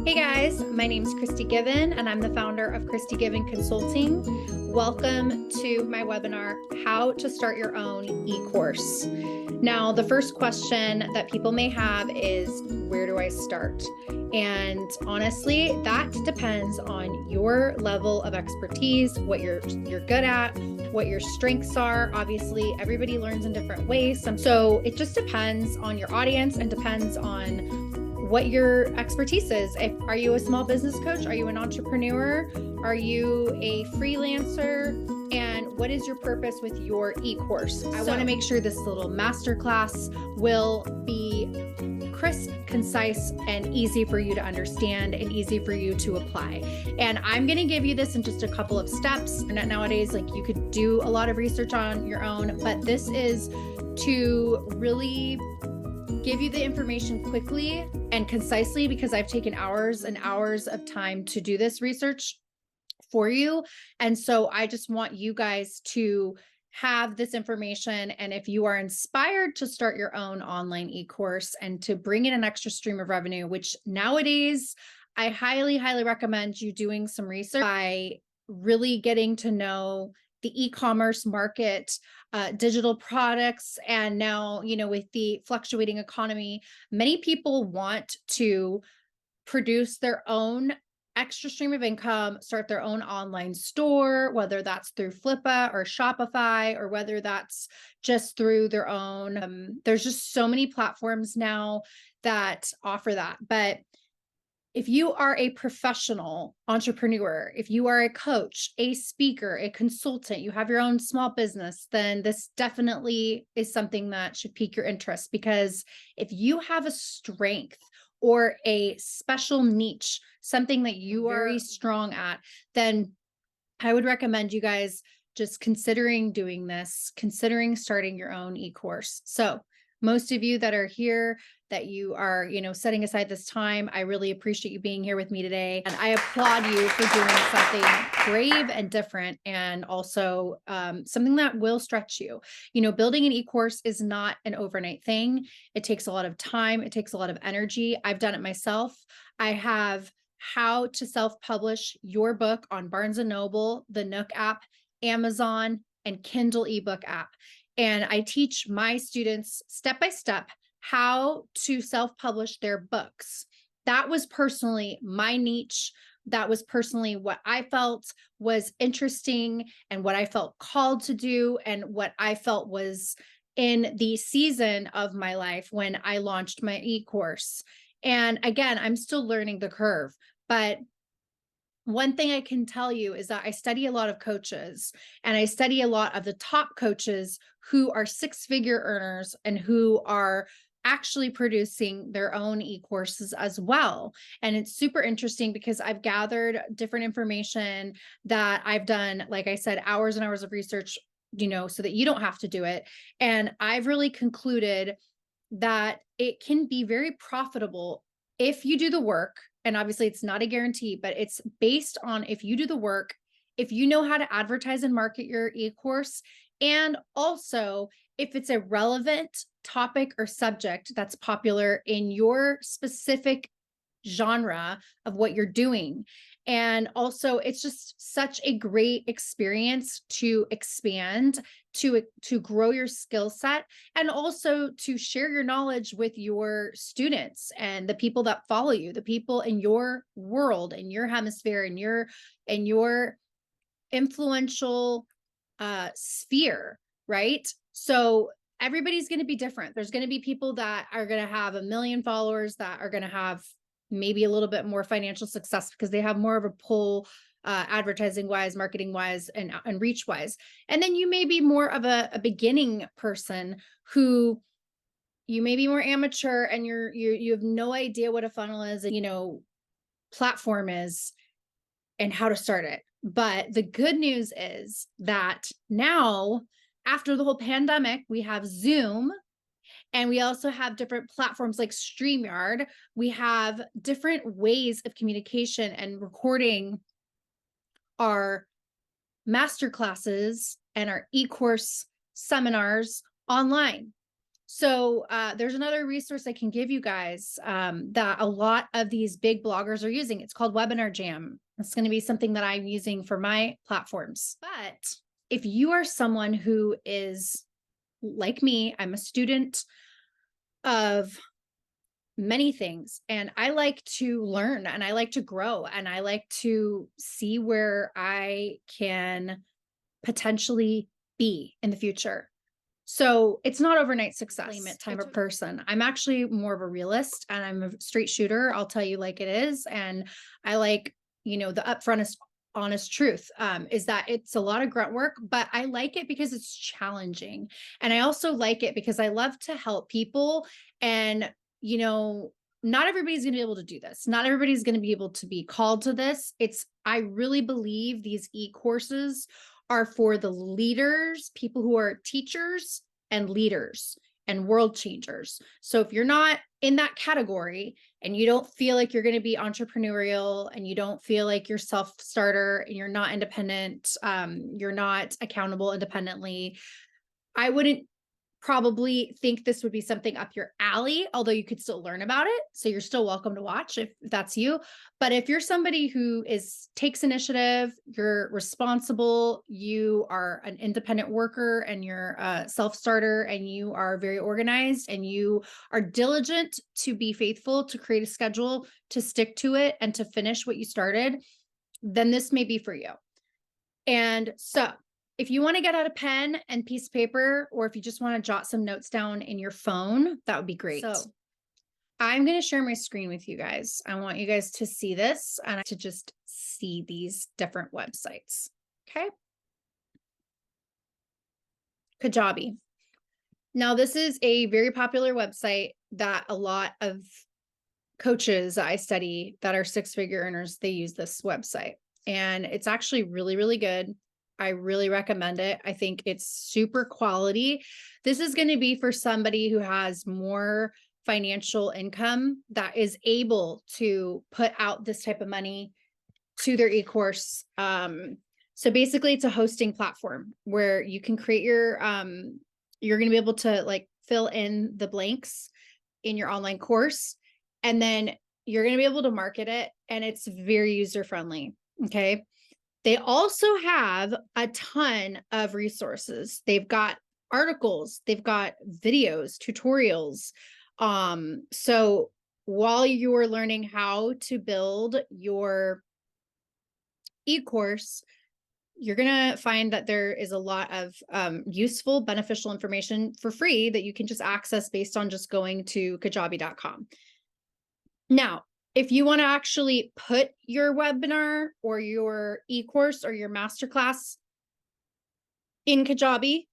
Hey guys, my name is Christi Given and I'm the founder of Christi Given Consulting. Welcome to my webinar, How to Start Your Own e-course. Now, the first question that people may have is, where do I start? And honestly, that depends on your level of expertise, what you're good at, what your strengths are. Obviously, everybody learns in different ways. So it just depends on your audience and depends on what your expertise is. Are you a small business coach? Are you an entrepreneur? Are you a freelancer? And what is your purpose with your e-course? I want to make sure this little masterclass will be crisp, concise, and easy for you to understand and easy for you to apply. And I'm going to give you this in just a couple of steps. Nowadays, you could do a lot of research on your own, but this is to really give you the information quickly and concisely, because I've taken hours and hours of time to do this research for you. And so I just want you guys to have this information. And if you are inspired to start your own online e-course and to bring in an extra stream of revenue, which nowadays I highly, highly recommend you doing some research by really getting to know the e-commerce market, digital products. And now, with the fluctuating economy, many people want to produce their own extra stream of income, start their own online store, whether that's through Flippa or Shopify, or whether that's just through their own. There's just so many platforms now that offer that. But if you are a professional entrepreneur, if you are a coach, a speaker, a consultant, you have your own small business, then this definitely is something that should pique your interest. Because if you have a strength or a special niche, something that you are very strong at, then I would recommend you guys just considering doing this, considering starting your own e-course. So most of you that are here, that you are, setting aside this time, I really appreciate you being here with me today. And I applaud you for doing something brave and different, and also something that will stretch you. Building an e-course is not an overnight thing. It takes a lot of time. It takes a lot of energy. I've done it myself. I have How to Self-Publish Your Book on Barnes & Noble, the Nook app, Amazon, and Kindle ebook app. And I teach my students step by step how to self-publish their books. That was personally my niche. That was personally what I felt was interesting and what I felt called to do, and what I felt was in the season of my life when I launched my e-course. And again, I'm still learning the curve, but one thing I can tell you is that I study a lot of coaches, and I study a lot of the top coaches who are six-figure earners and who are actually producing their own e-courses as well. And it's super interesting because I've gathered different information that I've done, like I said, hours and hours of research, so that you don't have to do it. And I've really concluded that it can be very profitable if you do the work. And obviously it's not a guarantee, but it's based on if you do the work, if you know how to advertise and market your e-course, and also if it's a relevant topic or subject that's popular in your specific genre of what you're doing. And also it's just such a great experience to expand, to grow your skill set, and also to share your knowledge with your students and the people that follow you, the people in your world, in your hemisphere, in your influential sphere, right? So everybody's going to be different. There's going to be people that are going to have 1 million followers, that are going to have maybe a little bit more financial success because they have more of a pull, advertising wise, marketing wise, and reach wise. And then you may be more of a beginning person who you may be more amateur, and you have no idea what a funnel is, and platform is, and how to start it. But the good news is that now, after the whole pandemic, we have Zoom, and we also have different platforms like StreamYard. We have different ways of communication and recording our masterclasses and our e-course seminars online. So there's another resource I can give you guys that a lot of these big bloggers are using. It's called Webinar Jam. It's going to be something that I'm using for my platforms. But if you are someone who is like me, I'm a student of many things, and I like to learn, and I like to grow, and I like to see where I can potentially be in the future. So it's not overnight success. Type of person. I'm actually more of a realist, and I'm a straight shooter. I'll tell you like it is. And I like, the upfront, honest truth is that it's a lot of grunt work, but I like it because it's challenging. And I also like it because I love to help people. And, not everybody's going to be able to do this. Not everybody's going to be able to be called to this. I really believe these e-courses are for the leaders, people who are teachers and leaders and world changers. So if you're not in that category and you don't feel like you're going to be entrepreneurial, and you don't feel like you're self-starter, and you're not independent, you're not accountable independently, I wouldn't probably think this would be something up your alley, although you could still learn about it. So you're still welcome to watch if that's you. But if you're somebody who takes initiative, you're responsible, you are an independent worker, and you're a self-starter, and you are very organized, and you are diligent to be faithful, to create a schedule, to stick to it, and to finish what you started, then this may be for you. And so if you want to get out a pen and piece of paper, or if you just want to jot some notes down in your phone, that would be great. So I'm going to share my screen with you guys. I want you guys to see this and to just see these different websites. Okay. Kajabi. Now, this is a very popular website that a lot of coaches that I study that are six-figure earners, they use this website. And it's actually really, really good. I really recommend it. I think it's super quality. This is going to be for somebody who has more financial income that is able to put out this type of money to their e-course. So basically it's a hosting platform where you can create you're going to be able to like fill in the blanks in your online course, and then you're going to be able to market it, and it's very user-friendly. Okay. They also have a ton of resources. They've got articles, they've got videos, tutorials. So while you're learning how to build your e-course, you're going to find that there is a lot of useful, beneficial information for free that you can just access based on just going to kajabi.com. Now, if you want to actually put your webinar or your e-course or your masterclass in Kajabi,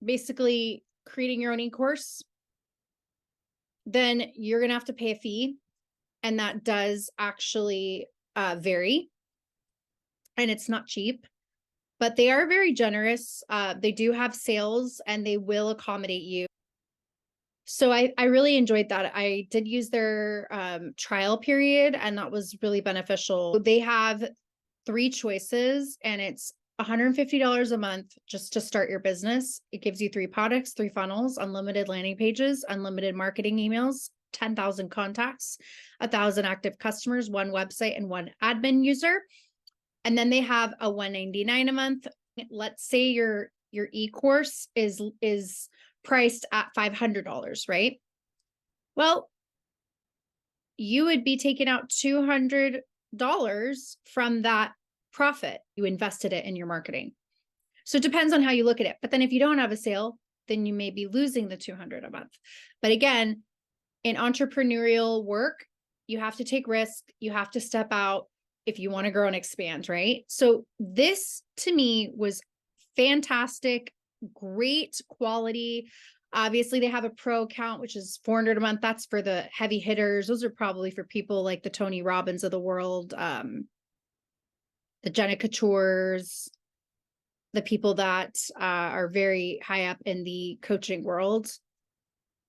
basically creating your own e-course, then you're going to have to pay a fee. And that does actually vary. And it's not cheap, but they are very generous. They do have sales, and they will accommodate you. So I really enjoyed that. I did use their trial period, and that was really beneficial. They have 3 choices, and it's $150 a month just to start your business. It gives you 3 products, 3 funnels, unlimited landing pages, unlimited marketing emails, 10,000 contacts, 1,000 active customers, 1 website, and 1 admin user. And then they have a $199 a month. Let's say your e-course is priced at $500, right? Well, you would be taking out $200 from that profit. You invested it in your marketing. So it depends on how you look at it. But then if you don't have a sale, then you may be losing the $200 a month. But again, in entrepreneurial work, you have to take risk. You have to step out if you want to grow and expand, right? So this to me was fantastic, great quality. Obviously, they have a pro account, which is $400 a month. That's for the heavy hitters. Those are probably for people like the Tony Robbins of the world, the Jenna Coutures, the people that are very high up in the coaching world.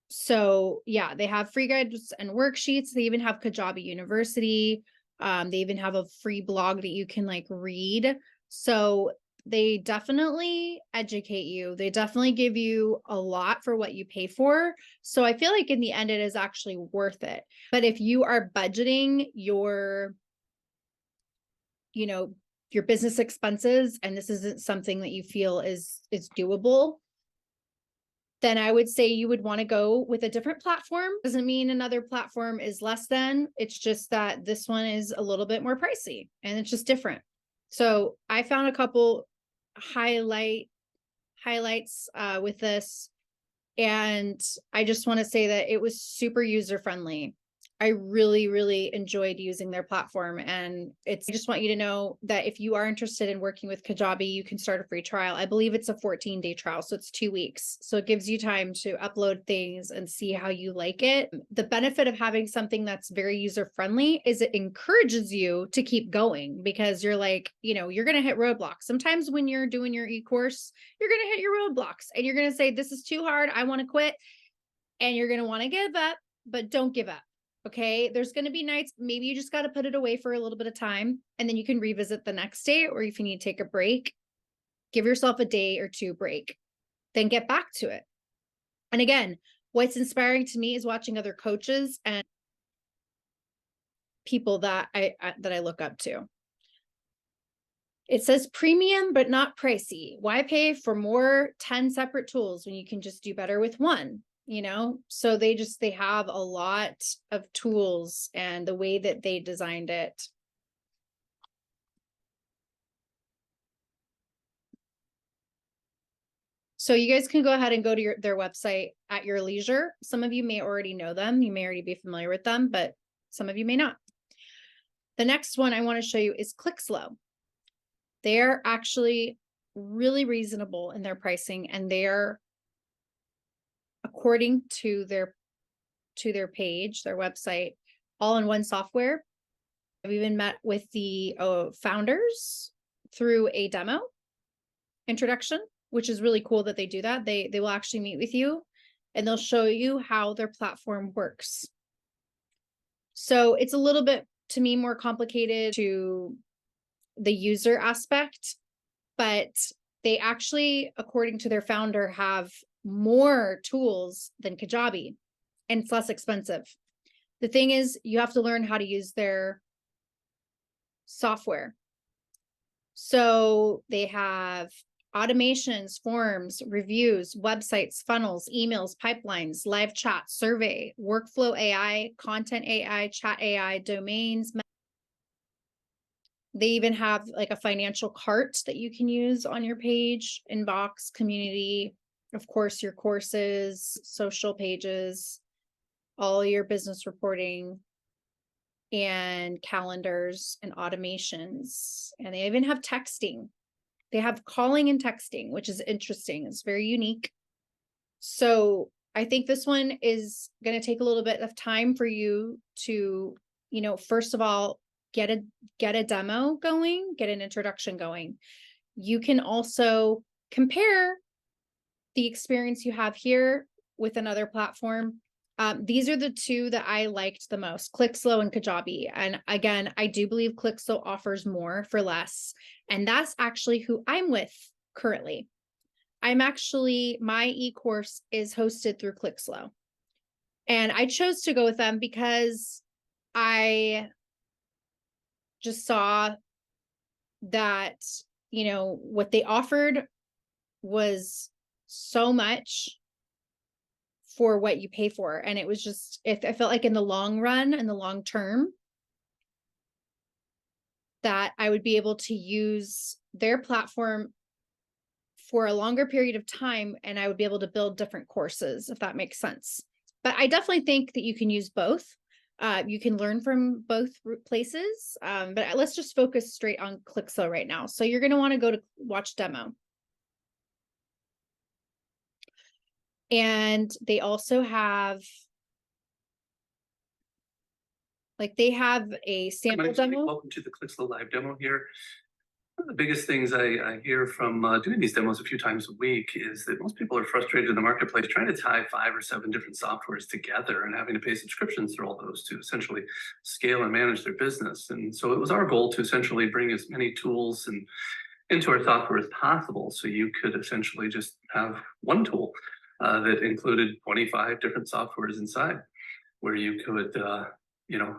So yeah, they have free guides and worksheets. They even have Kajabi University. They even have a free blog that you can like read. So They definitely educate you. They definitely give you a lot for what you pay for. So I feel like in the end, it is actually worth it. But if you are budgeting your, your business expenses, and this isn't something that you feel is doable, then I would say you would want to go with a different platform. Doesn't mean another platform is less than, it's just that this one is a little bit more pricey and it's just different. So I found a couple highlights with this, and I just want to say that it was super user friendly. I really, really enjoyed using their platform. And I just want you to know that if you are interested in working with Kajabi, you can start a free trial. I believe it's a 14-day trial, so it's 2 weeks. So it gives you time to upload things and see how you like it. The benefit of having something that's very user friendly is it encourages you to keep going, because you're like, you're going to hit roadblocks. Sometimes when you're doing your e-course, you're going to hit your roadblocks and you're going to say, this is too hard, I want to quit. And you're going to want to give up, but don't give up. Okay. There's going to be nights, maybe you just got to put it away for a little bit of time, and then you can revisit the next day. Or if you need to take a break, give yourself a day or two break, then get back to it. And again, what's inspiring to me is watching other coaches and people that I look up to. It says premium, but not pricey. Why pay for more 10 separate tools when you can just do better with one? So they have a lot of tools, and the way that they designed it. So you guys can go ahead and go to their website at your leisure. Some of you may already know them. You may already be familiar with them, but some of you may not. The next one I want to show you is ClickSlow. They're actually really reasonable in their pricing, and they're, according to their page, their website, all-in-one software. I've even met with the founders through a demo introduction, which is really cool that they do that. They will actually meet with you and they'll show you how their platform works. So it's a little bit, to me, more complicated to the user aspect, but they actually, according to their founder, have more tools than Kajabi, and it's less expensive. The thing is, you have to learn how to use their software. So they have automations, forms, reviews, websites, funnels, emails, pipelines, live chat, survey, workflow AI, content AI, chat AI, domains. They even have like a financial cart that you can use on your page, inbox, community, of course, your courses, social pages, all your business reporting, and calendars and automations. And they even have texting. They have calling and texting, which is interesting. It's very unique. So I think this one is going to take a little bit of time for you to, first of all, get a demo going, get an introduction going. You can also compare the experience you have here with another platform. These are the two that I liked the most, ClickSlow and Kajabi. And again, I do believe ClickSlow offers more for less. And that's actually who I'm with currently. My e-course is hosted through ClickSlow. And I chose to go with them because I just saw that, what they offered was so much for what you pay for. And it was just, I felt like in the long run, in the long term, that I would be able to use their platform for a longer period of time, and I would be able to build different courses, if that makes sense. But I definitely think that you can use both. You can learn from both places, but let's just focus straight on ClickSlow right now. So you're going to want to go to watch demo. And they also have, they have a sample demo. Welcome to the ClickSlow live demo here. One of the biggest things I hear from doing these demos a few times a week is that most people are frustrated in the marketplace trying to tie 5 or 7 different softwares together and having to pay subscriptions for all those to essentially scale and manage their business. And so it was our goal to essentially bring as many tools and into our software as possible. So you could essentially just have one tool that included 25 different softwares inside, where you could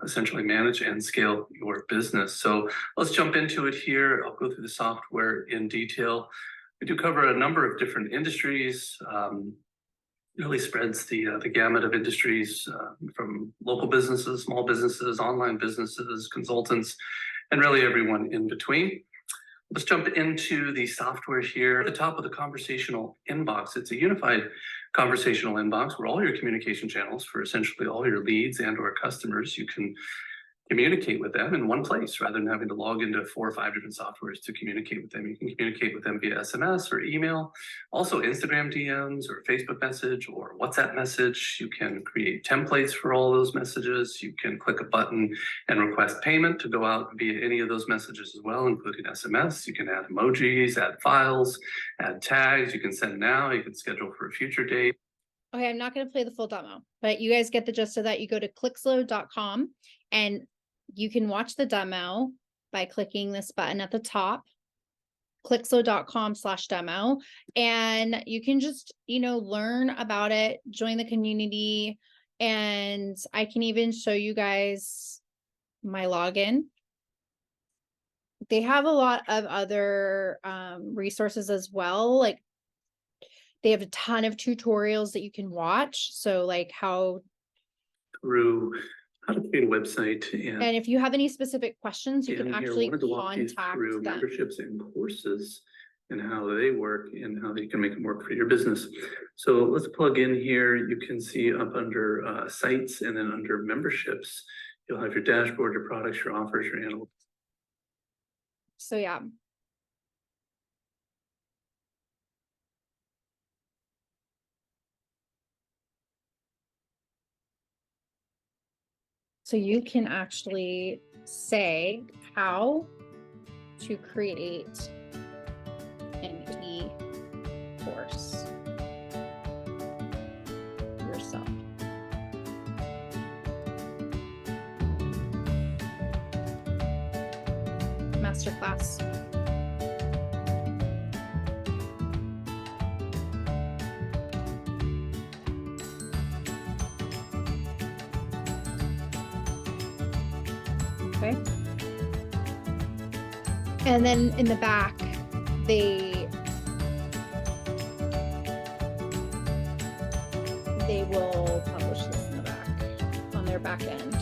essentially manage and scale your business. So let's jump into it here. I'll go through the software in detail. We do cover a number of different industries. Really spreads the gamut of industries, from local businesses, small businesses, online businesses, consultants, and really everyone in between. Let's jump into the software here. At the top of the conversational inbox, it's a unified conversational inbox where all your communication channels for essentially all your leads and or customers, you can communicate with them in one place rather than having to log into 4 or 5 different softwares to communicate with them. You can communicate with them via SMS or email, also Instagram DMs or Facebook message or WhatsApp message. You can create templates for all those messages. You can click a button and request payment to go out via any of those messages as well, including SMS. You can add emojis, add files, add tags. You can send now. You can schedule for a future date. Okay, I'm not going to play the full demo, but you guys get the gist of that. You go to clickslow.com and you can watch the demo by clicking this button at the top, clickslow.com/demo, and you can just, learn about it, join the community, and I can even show you guys my login. They have a lot of other resources as well. Like they have a ton of tutorials that you can watch. So like how to create a website. And if you have any specific questions, you can actually contact through them. Memberships and courses and how they work and how you can make them work for your business. So let's plug in here. You can see up under sites and then under memberships, you'll have your dashboard, your products, your offers, your analytics. So yeah. So you can actually say how to create an e-course yourself. Masterclass. Okay. And then in the back, they will publish this in the back on their back end.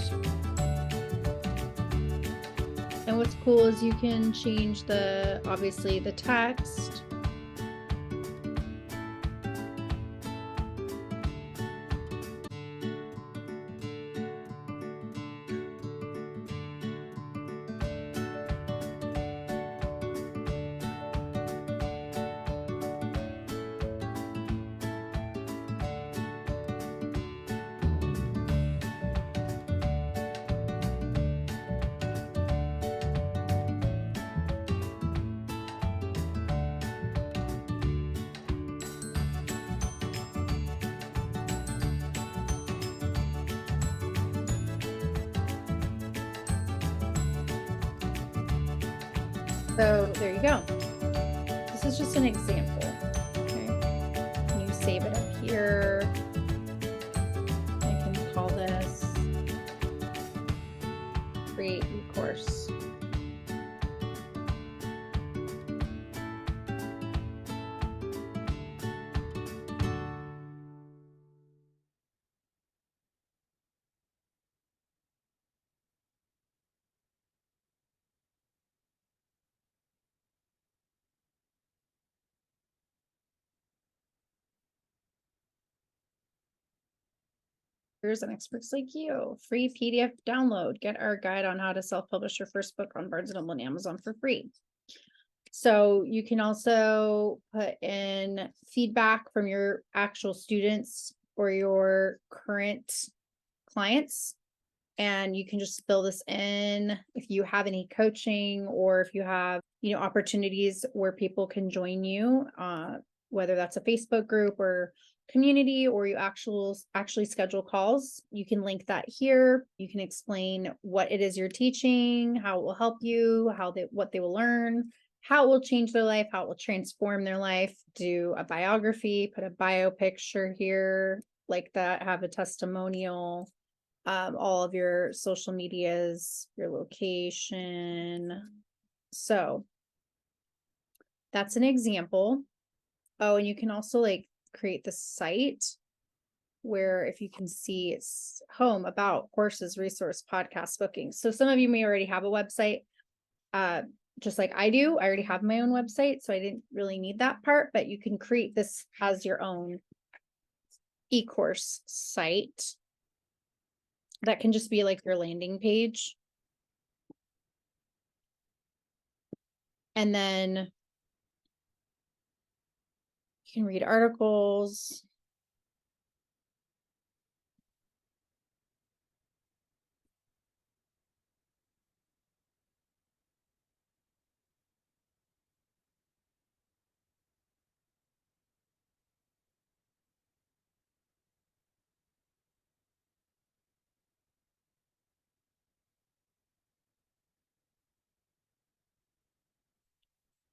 And what's cool is you can change obviously the text. So there you go. This is just an example. Okay. You save it up here. I can call this create e-course. And experts like you. Free PDF download. Get our guide on how to self-publish your first book on Barnes & Noble and Amazon for free. So you can also put in feedback from your actual students or your current clients. And you can just fill this in if you have any coaching or if you have, opportunities where people can join you, whether that's a Facebook group or community, or you actually schedule calls. You can link that here. You can explain what it is you're teaching, how it will help you, what they will learn, how it will change their life, how it will transform their life, do a biography, put a bio picture here like that, have a testimonial, all of your social medias, your location. So that's an example. Oh, and you can also like create the site where if you can see it's home, about, courses, resource, podcast, bookings. So some of you may already have a website, just like I do. I already have my own website, so I didn't really need that part, but you can create this as your own e-course site. That can just be like your landing page. And then you can read articles.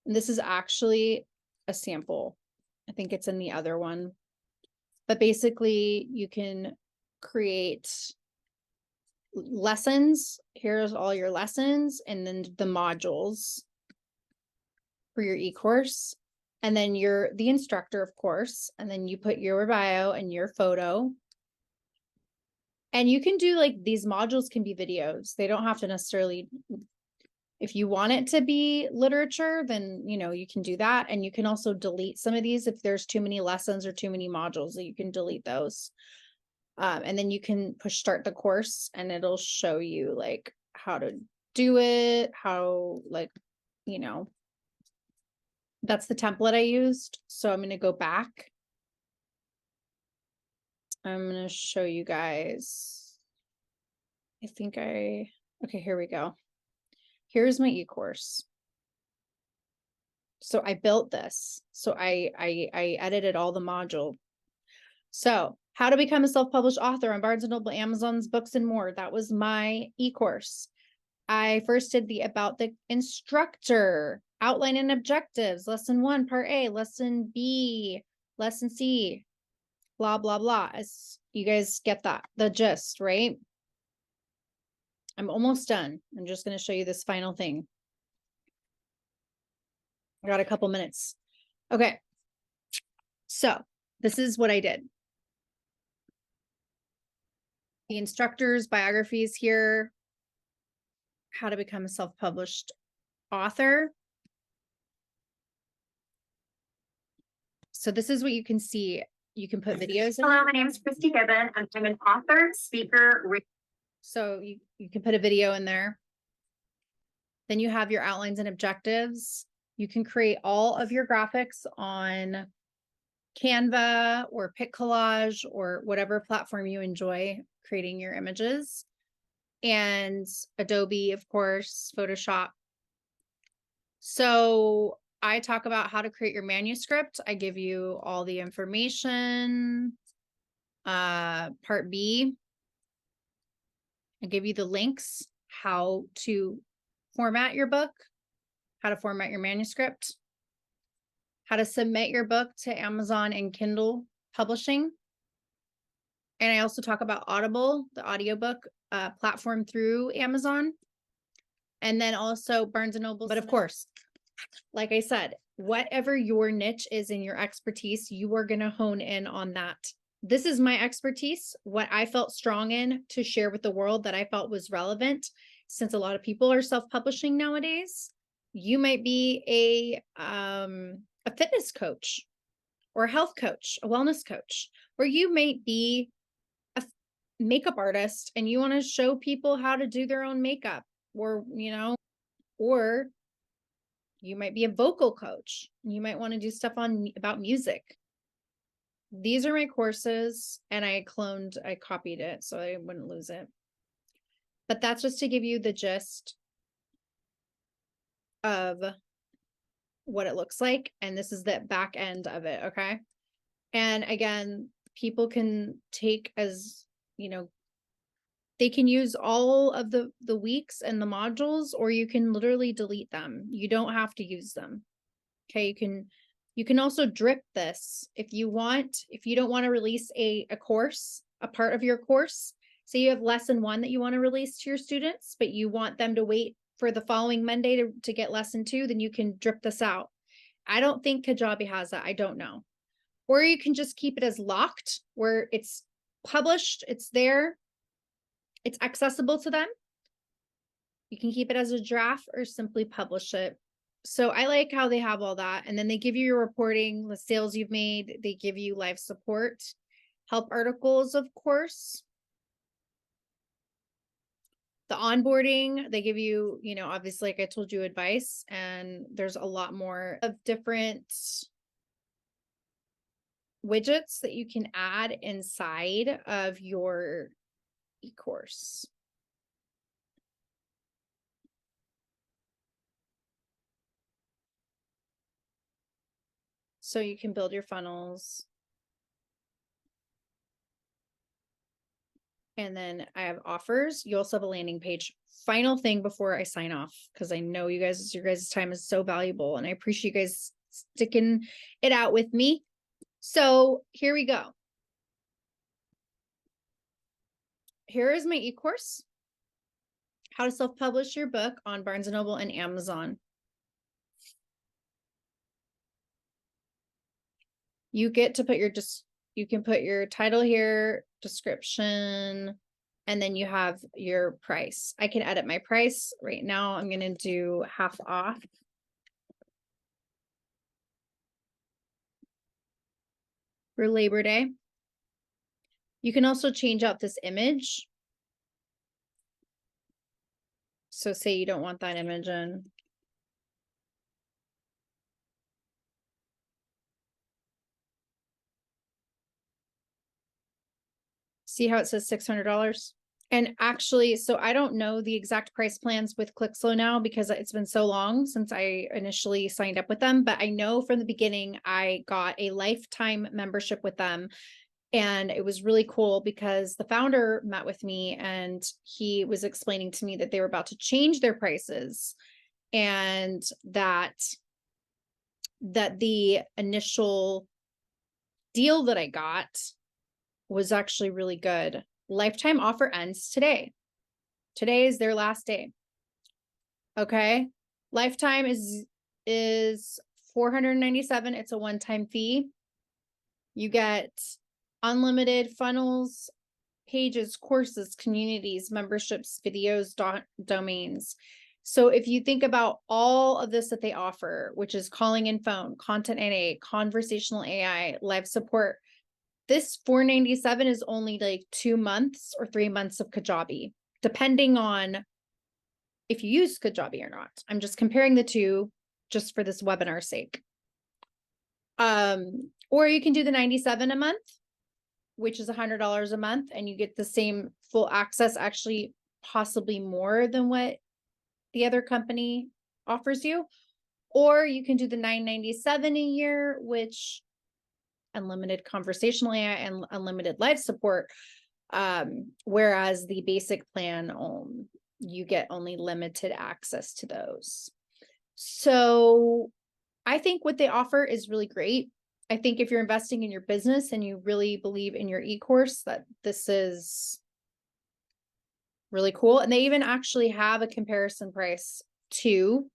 And this is actually a sample. I think it's in the other one. But basically, you can create lessons. Here's all your lessons, and then the modules for your e-course. And then you're the instructor, of course. And then you put your bio and your photo. And you can do like these modules can be videos. They don't have to necessarily, if you want it to be literature, then, you know, you can do that. And you can also delete some of these if there's too many lessons or too many modules, that you can delete those. And then you can push start the course and it'll show you like how to do it, how, like, you know, that's the template I used. So I'm going to go back. I'm going to show you guys. Okay, here we go. Here's my e-course. So I built this. So I edited all the module. So how to become a self-published author on Barnes & Noble, Amazon's books and more. That was my e-course. I first did the about the instructor, outline and objectives, lesson 1, part A, lesson B, lesson C, blah, blah, blah. As you guys get that, the gist, right? I'm almost done. I'm just going to show you this final thing. I got a couple minutes. Okay. So this is what I did. The instructor's biographies here, how to become a self-published author. So this is what you can see. You can put videos in. Hello, my name is Christi Given, and I'm an author, speaker. So you can put a video in there. Then you have your outlines and objectives. You can create all of your graphics on Canva or Pic Collage or whatever platform you enjoy creating your images. And Adobe, of course, Photoshop. So I talk about how to create your manuscript. I give you all the information. Part B, I give you the links, how to format your book, how to format your manuscript, how to submit your book to Amazon and Kindle publishing. And I also talk about Audible, the audiobook platform through Amazon. And then also Barnes & Noble. But of course, like I said, whatever your niche is in your expertise, you are going to hone in on that. This is my expertise, what I felt strong in to share with the world that I felt was relevant, since a lot of people are self-publishing nowadays. You might be a fitness coach or a health coach, a wellness coach, or you might be a makeup artist and you want to show people how to do their own makeup, or, you know, or you might be a vocal coach. You might want to do stuff about music. These are my courses, and I copied it so I wouldn't lose it. But that's just to give you the gist of what it looks like. And this is the back end of it, okay? And again, people can take as, you know, They can use all of the weeks and the modules, or you can literally delete them. You don't have to use them. Okay, you can also drip this if you want. If you don't want to release a course, a part of your course, say you have lesson 1 that you want to release to your students, but you want them to wait for the following Monday to get lesson 2, then you can drip this out. I don't think Kajabi has that. I don't know. Or you can just keep it as locked, where it's published, it's there, it's accessible to them. You can keep it as a draft or simply publish it. So I like how they have all that. And then they give you your reporting, the sales you've made. They give you live support, help articles, of course. The onboarding, they give you, obviously, like I told you, advice. And there's a lot more of different widgets that you can add inside of your e-course. So you can build your funnels. And then I have offers. You also have a landing page. Final thing before I sign off, because I know your guys' time is so valuable, and I appreciate you guys sticking it out with me. So here we go. Here is my e-course. How to self-publish your book on Barnes & Noble and Amazon. You get to put you can put your title here, description, and then you have your price. I can edit my price right now. I'm going to do half off. For Labor Day. You can also change out this image. So say you don't want that image in. See how it says $600? And actually, so I don't know the exact price plans with ClickSlow now, because it's been so long since I initially signed up with them. But I know from the beginning, I got a lifetime membership with them. And it was really cool because the founder met with me and he was explaining to me that they were about to change their prices, and that the initial deal that I got was actually really good. Lifetime offer ends today. Today is their last day. Okay. Lifetime is $497. It's a one-time fee. You get unlimited funnels, pages, courses, communities, memberships, videos, domains. So if you think about all of this that they offer, which is calling and phone, content NA, conversational AI, live support, this $497 is only like 2 months or 3 months of Kajabi, depending on if you use Kajabi or not. I'm just comparing the two just for this webinar sake. Or you can do the $97 a month, which is $100 a month, and you get the same full access, actually possibly more than what the other company offers you. Or you can do the $997 a year, which unlimited conversational AI and unlimited live support. Whereas the basic plan, you get only limited access to those. So I think what they offer is really great. I think if you're investing in your business and you really believe in your e-course, that this is really cool. And they even actually have a comparison price to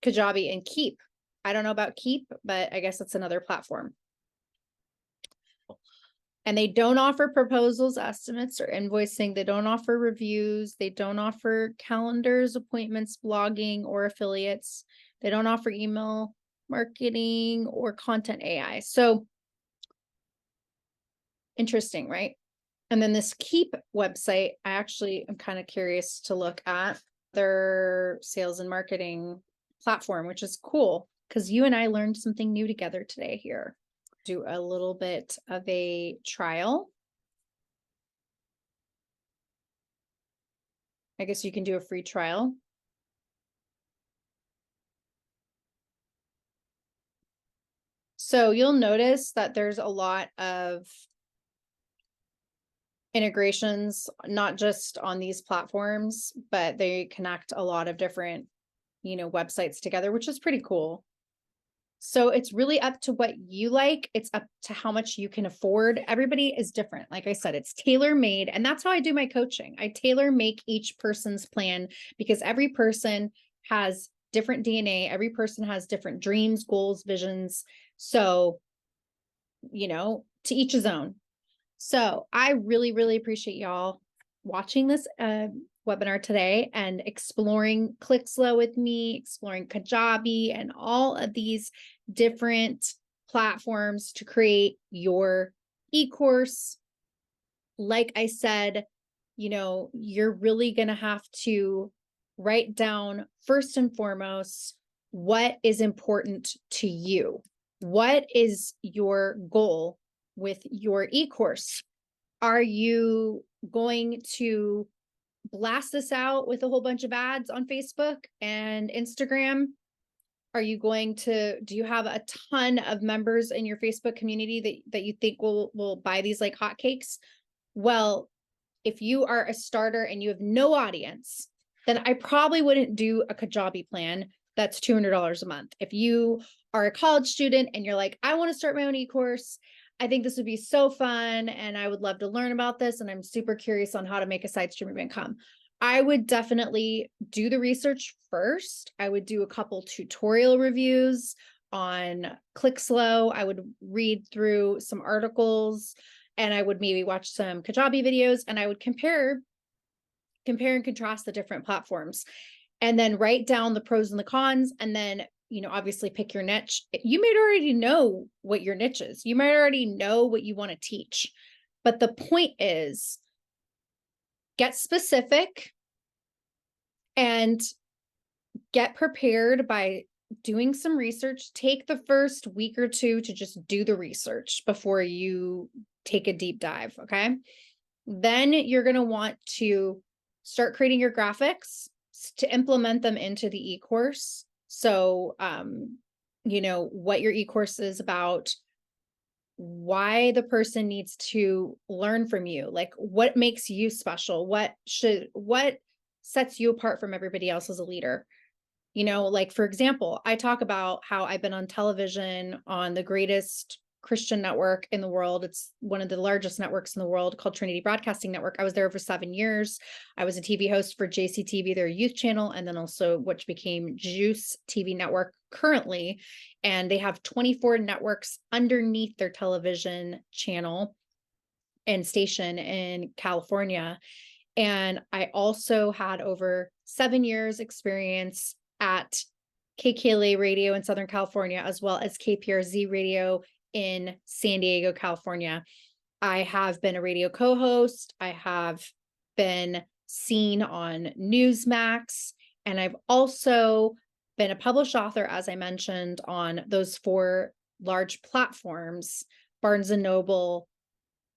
Kajabi and Keep. I don't know about Keep, but I guess it's another platform. And they don't offer proposals, estimates, or invoicing. They don't offer reviews. They don't offer calendars, appointments, blogging, or affiliates. They don't offer email marketing or content AI. So interesting, right? And then this Keep website, I actually am kind of curious to look at their sales and marketing platform, which is cool because you and I learned something new together today here. Do a little bit of a trial. I guess you can do a free trial. So you'll notice that there's a lot of integrations, not just on these platforms, but they connect a lot of different, websites together, which is pretty cool. So it's really up to what you like. It's up to how much you can afford. Everybody is different. Like I said, it's tailor-made. And that's how I do my coaching. I tailor make each person's plan because every person has different DNA. Every person has different dreams, goals, visions. So, to each his own. So I really, really appreciate y'all watching this webinar today and exploring ClickSlow with me, exploring Kajabi and all of these different platforms to create your e-course. Like I said, you're really going to have to write down first and foremost, what is important to you? What is your goal with your e-course? Are you going to blast this out with a whole bunch of ads on Facebook and Instagram? Do you have a ton of members in your Facebook community that you think will buy these like hotcakes? Well, if you are a starter and you have no audience, then I probably wouldn't do a Kajabi plan that's $200 a month. If you are a college student and you're like, I want to start my own e-course, I think this would be so fun and I would love to learn about this, and I'm super curious on how to make a side stream of income, I would definitely do the research first. I would do a couple tutorial reviews on ClickSlow. I would read through some articles and I would maybe watch some Kajabi videos, and I would compare and contrast the different platforms, and then write down the pros and the cons, and then obviously pick your niche. You might already know what your niche is. You might already know what you want to teach. But the point is, get specific and get prepared by doing some research. Take the first week or two to just do the research before you take a deep dive, okay? Then you're going to want to start creating your graphics to implement them into the e-course. So, what your e-course is about, why the person needs to learn from you, like what makes you special, what sets you apart from everybody else as a leader. Like, for example, I talk about how I've been on television on the greatest Christian network in the world. It's one of the largest networks in the world, called Trinity Broadcasting Network. I was there for 7 years. I was a TV host for JCTV, their youth channel, and then also which became Juice TV Network currently. And they have 24 networks underneath their television channel and station in California. And I also had over 7 years experience at KKLA Radio in Southern California, as well as KPRZ Radio in San Diego, California. I have been a radio co-host. I have been seen on Newsmax, and I've also been a published author, as I mentioned, on those 4 large platforms: Barnes & Noble,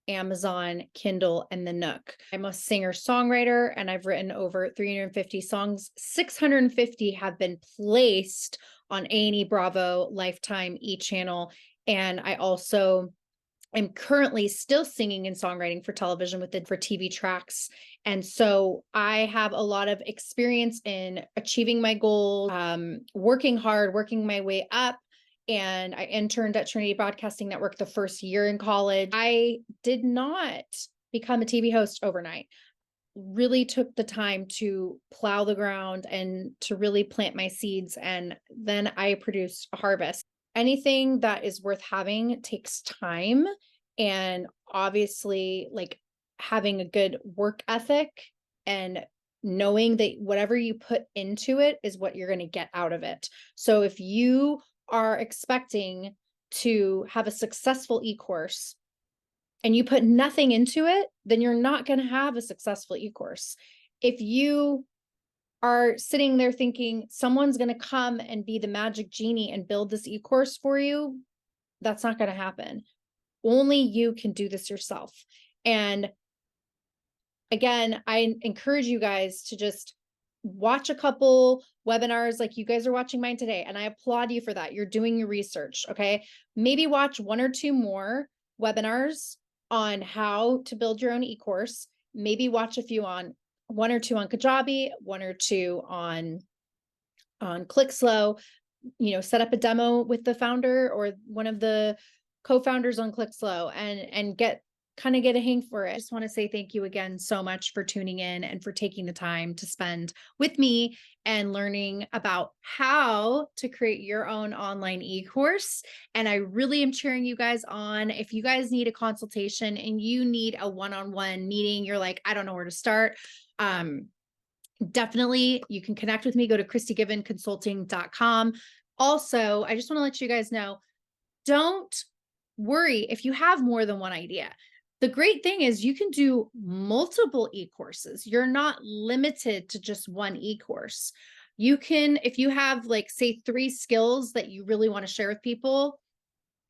Amazon, Kindle, and the Nook. I'm a singer-songwriter, and I've written over 350 songs. 650 have been placed on A&E Bravo, Lifetime, E-Channel, and I also am currently still singing and songwriting for television for TV tracks. And so I have a lot of experience in achieving my goals, working hard, working my way up. And I interned at Trinity Broadcasting Network the first year in college. I did not become a TV host overnight. Really took the time to plow the ground and to really plant my seeds. And then I produced a harvest. Anything that is worth having takes time. And obviously, like, having a good work ethic and knowing that whatever you put into it is what you're going to get out of it. So if you are expecting to have a successful e-course and you put nothing into it, then you're not going to have a successful e-course. If you are sitting there thinking someone's going to come and be the magic genie and build this e-course for you, that's not going to happen. Only you can do this yourself. And again, I encourage you guys to just watch a couple webinars like you guys are watching mine today. And I applaud you for that. You're doing your research. Okay. Maybe watch 1 or 2 more webinars on how to build your own e-course. Maybe watch a few on one or two on Kajabi, one or two on ClickSlow, set up a demo with the founder or one of the co-founders on ClickSlow and get a hang for it. I just want to say thank you again so much for tuning in and for taking the time to spend with me and learning about how to create your own online e-course. And I really am cheering you guys on. If you guys need a consultation and you need a one-on-one meeting, you're like, I don't know where to start. Definitely you can connect with me. Go to christigivenconsulting.com. Also, I just want to let you guys know, don't worry if you have more than one idea. The great thing is you can do multiple e-courses. You're not limited to just one e-course. You can, if you have like, say, 3 skills that you really want to share with people,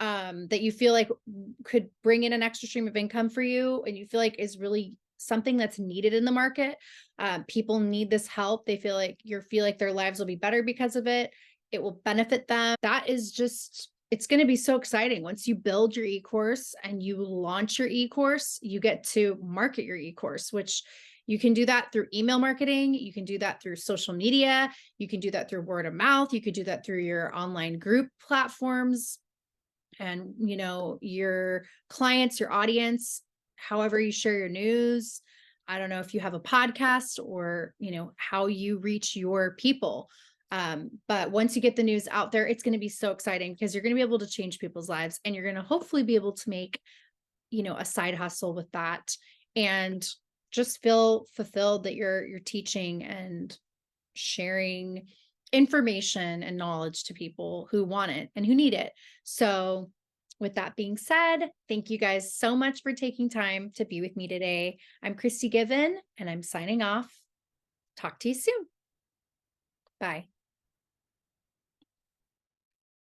that you feel like could bring in an extra stream of income for you, and you feel like is really something that's needed in the market. People need this help. They feel like their lives will be better because of it. It will benefit them. That is just, it's going to be so exciting. Once you build your e-course and you launch your e-course, you get to market your e-course, which you can do that through email marketing. You can do that through social media. You can do that through word of mouth. You could do that through your online group platforms and, your clients, your audience, however you share your news. I don't know if you have a podcast or, how you reach your people. But once you get the news out there, it's going to be so exciting because you're going to be able to change people's lives, and you're going to hopefully be able to make, a side hustle with that and just feel fulfilled that you're teaching and sharing information and knowledge to people who want it and who need it. So with that being said, thank you guys so much for taking time to be with me today. I'm Christi Given, and I'm signing off. Talk to you soon. Bye.